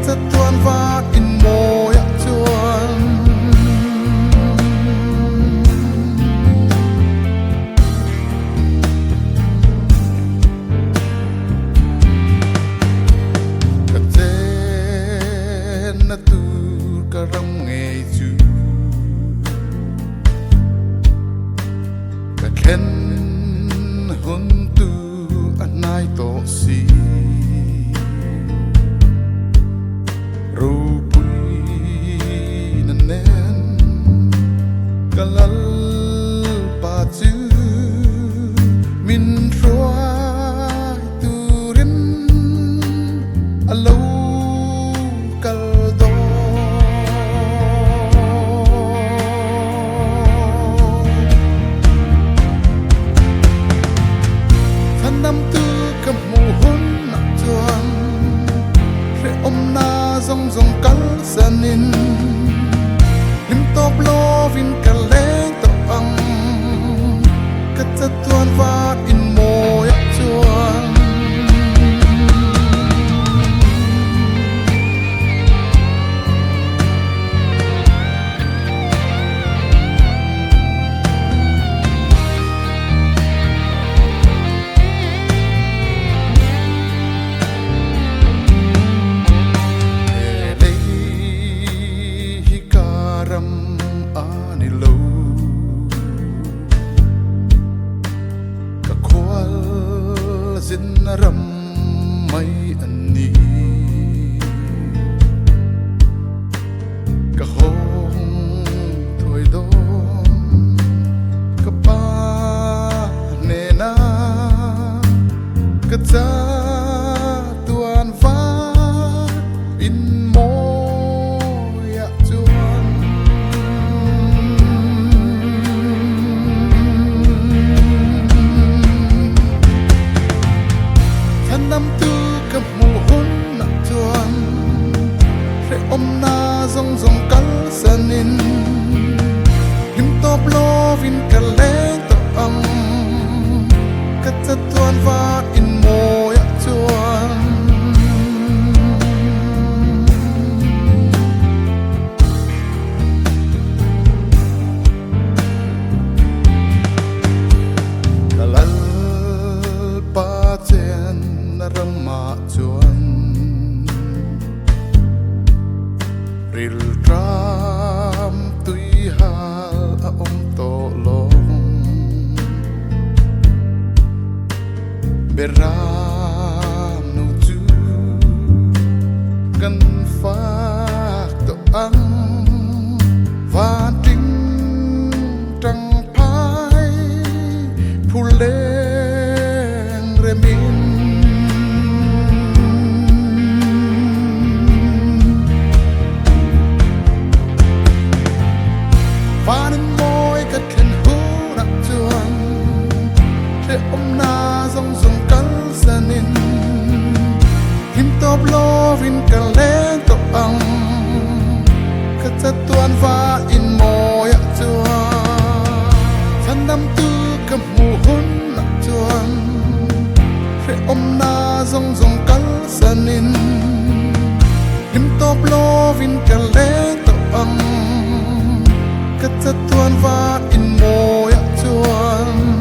จะตวนวาดอินโมยจวนกะเจนนะตูกะรังเงยจูกะเข็นหุนตูอันนายโตสีรูปุยนั่นเองกะลัลปาจือมินทรวยตูรินอโลกัลโตท่านนำตูกับหมู่หุ่นนักจวนเรอมนาzong kal sanin lim top lo vin kaleng to ang katatuan vat in mo yak chuan sin ram mai an ni ka hong thoi dom ka pa ne na ka cha tuan fa in mo ya chuanนำตูกับหมู่หุ่นนักจวนเรอมนาzong kal sanin lim top lo vin kaleng to ang katatuan vat in mo yak chuan kalal pa chen rama chuan ril tram tui hal a to long beram nu chu kan fa to ang va ting trăng phai phu leng remin và nên môi cất khen hú nặng chuan để ôm na dòng cắn sanin him top lo vin cả lên to ang cất chất tuan và in môi yak chuan thân đam tư cầm mù hun nặng chuan để ôm na dòng cắn sanin him top lo vin cả lên to ang katatuan vat in mo yak chuan